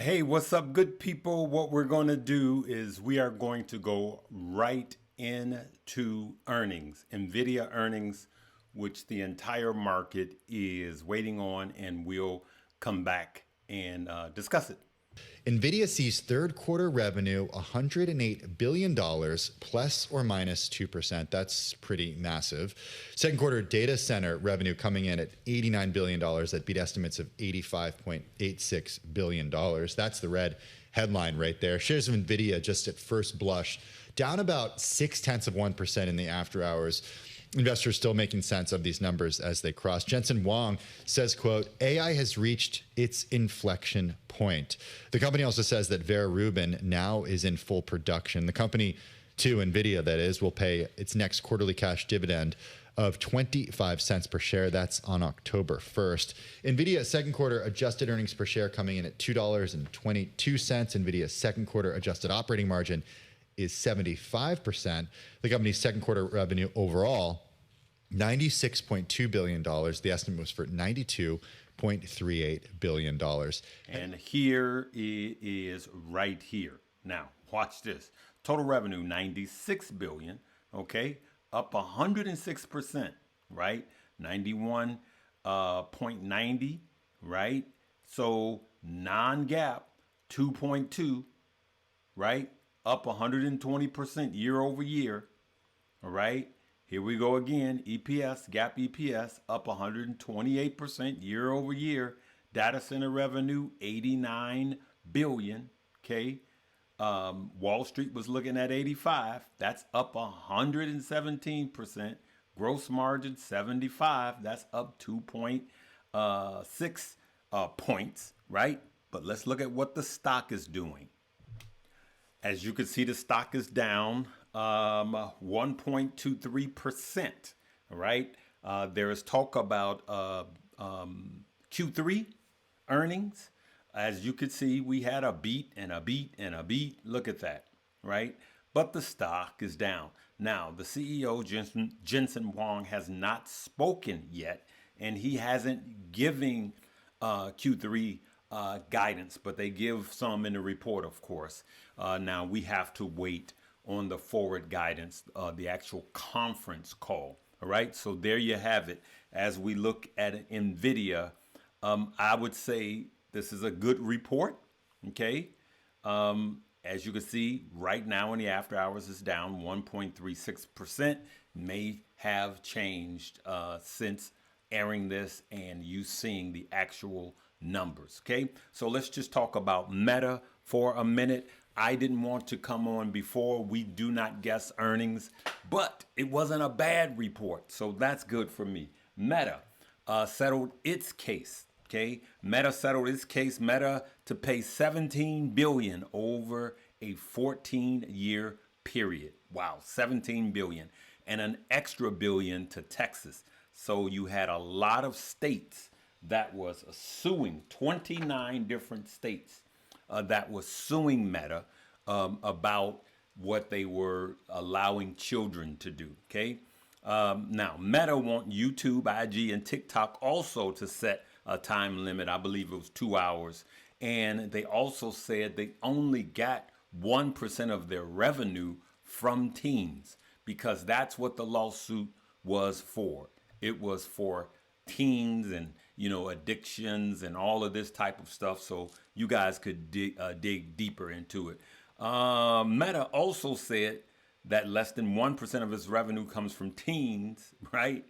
Hey, what's up, good people? What we're going to do is we are going to go right into earnings, Nvidia earnings, which the entire market is waiting on, and we'll come back and discuss it. Nvidia sees third quarter revenue $108 billion plus or minus 2%. That's pretty massive. Second quarter data center revenue coming in at $89 billion. That beat estimates of $85.86 billion. That's the red headline right there. Shares of Nvidia just at first blush down about 0.6% in the after hours. Investors still making sense of these numbers as they cross. Jensen Huang says, quote, AI has reached its inflection point. The company also says that Vera Rubin now is in full production. The company, to Nvidia that is, will pay its next quarterly cash dividend of 25 cents per share. That's on October 1st. Nvidia second quarter adjusted earnings per share coming in at $2.22. Nvidia's second quarter adjusted operating margin is 75%. The company's second quarter revenue overall, $96.2 billion. The estimate was for $92.38 billion. And here it is right here. Now, watch this. Total revenue, $96 billion, okay? Up 106%, right? 91.90, right? So non-GAAP, 2.2, right? Up 120% year over year. All right. Here we go again. EPS, GAAP EPS up 128% year over year. Data center revenue, 89 billion. Okay. Wall Street was looking at 85. That's up 117%. Gross margin, 75. That's up 2.6 points, right? But let's look at what the stock is doing. As you can see, the stock is down 1.23%, right? There is talk about Q3 earnings. As you can see, we had a beat and a beat and a beat. Look at that, right? But the stock is down. Now, the CEO, Jensen Huang, has not spoken yet, and he hasn't given Q3 guidance, but they give some in the report, of course. Now we have to wait on the forward guidance, the actual conference call. All right, so there you have it. As we look at Nvidia, I would say this is a good report. Okay, as you can see, right now in the after hours is down 1.36%. May have changed since airing this and you seeing the actual numbers. Okay, so let's just talk about Meta for a minute. I didn't want to come on before. We do not guess earnings, but it wasn't a bad report, so that's good for me. Meta settled its case. Okay, Meta settled its case. Meta to pay 17 billion over a 14-year period. Wow, 17 billion and an extra billion to Texas. So you had a lot of states that was suing, 29 different states that was suing Meta about what they were allowing children to do. Okay. Now, Meta want YouTube, IG, and TikTok also to set a time limit. I believe it was 2 hours. And they also said they only got 1% of their revenue from teens because that's what the lawsuit was for. It was for teens and addictions and all of this type of stuff, so you guys could dig deeper into it. Meta also said that less than 1% of its revenue comes from teens, right?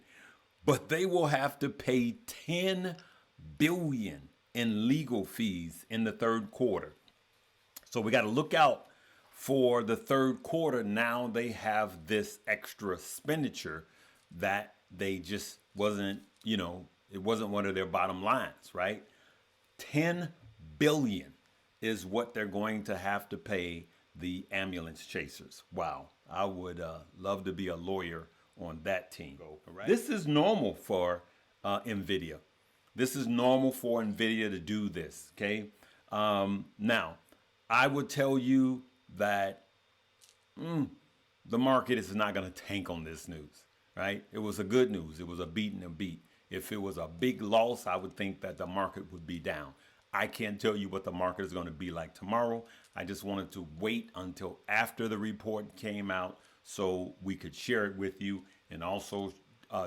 But they will have to pay 10 billion in legal fees in the third quarter. So we got to look out for the third quarter. Now they have this extra expenditure that they just wasn't, it wasn't one of their bottom lines, right? 10 billion is what they're going to have to pay the ambulance chasers. Wow. I would love to be a lawyer on that team. Right? This is normal for Nvidia. This is normal for Nvidia to do this. Okay. Now, I would tell you that the market is not going to tank on this news, right? It was a good news. It was a beat and a beat. If it was a big loss, I would think that the market would be down. I can't tell you what the market is going to be like tomorrow. I just wanted to wait until after the report came out so we could share it with you and also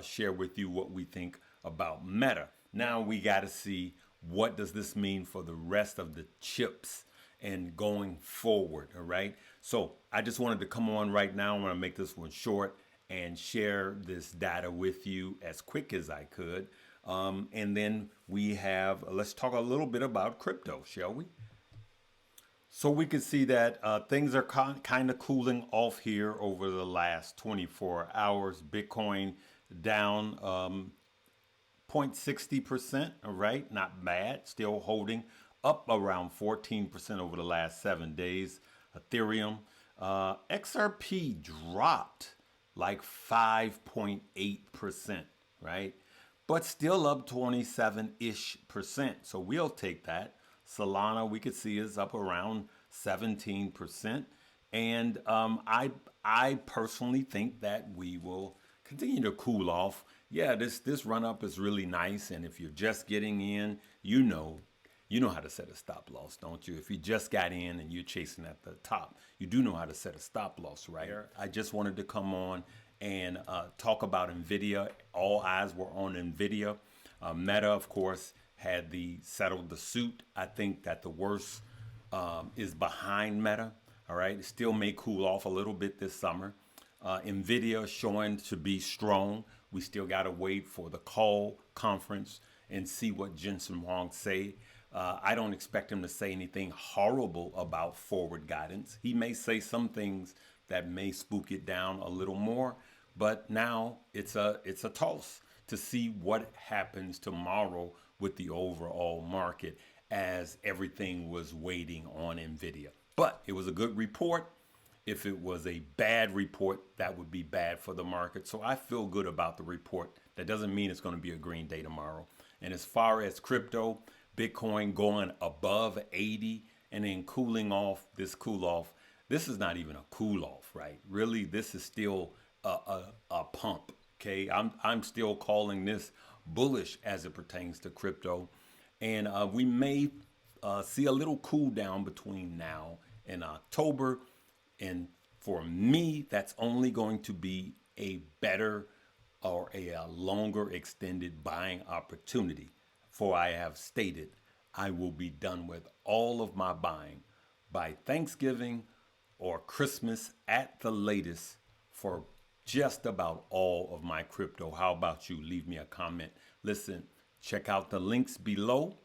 share with you what we think about Meta. Now we got to see what does this mean for the rest of the chips and going forward, all right? So I just wanted to come on right now. I'm going to make this one short and share this data with you as quick as I could. And then we have, let's talk a little bit about crypto, shall we? So we can see that things are kind of cooling off here over the last 24 hours. Bitcoin down 0.60%, all right, not bad, still holding up around 14% over the last 7 days. Ethereum, XRP dropped like 5.8%, right? But still up 27-ish%. So we'll take that. Solana, we could see, is up around 17%. And I personally think that we will continue to cool off. Yeah, this run up is really nice. And if you're just getting in, you know how to set a stop loss, don't you? If you just got in and you're chasing at the top, you do know how to set a stop loss, right? I just wanted to come on and talk about Nvidia. All eyes were on Nvidia. Meta, of course, had settled the suit. I think that the worst is behind Meta. All right, it still may cool off a little bit this summer. Nvidia showing to be strong. We still got to wait for the call conference and see what Jensen Huang say. I don't expect him to say anything horrible about forward guidance. He may say some things that may spook it down a little more, but now it's a toss to see what happens tomorrow with the overall market as everything was waiting on Nvidia. But it was a good report. If it was a bad report, that would be bad for the market. So I feel good about the report. That doesn't mean it's going to be a green day tomorrow. And as far as crypto, Bitcoin going above 80 and then cooling off, this cool off. This is not even a cool off, right? Really, this is still a pump, okay? I'm still calling this bullish as it pertains to crypto. And we may see a little cool down between now and October. And for me, that's only going to be a better or a longer extended buying opportunity. For I have stated, I will be done with all of my buying by Thanksgiving or Christmas at the latest for just about all of my crypto. How about you? Leave me a comment. Listen, check out the links below.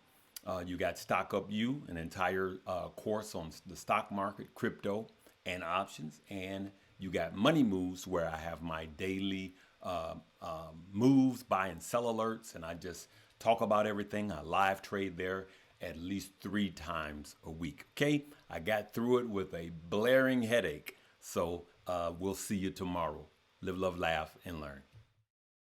You got Stock Up You, an entire course on the stock market, crypto, and options. And you got Money Moves, where I have my daily moves, buy and sell alerts. And I just talk about everything. I live trade there at least 3 times a week. Okay, I got through it with a blaring headache. So we'll see you tomorrow. Live, love, laugh, and learn.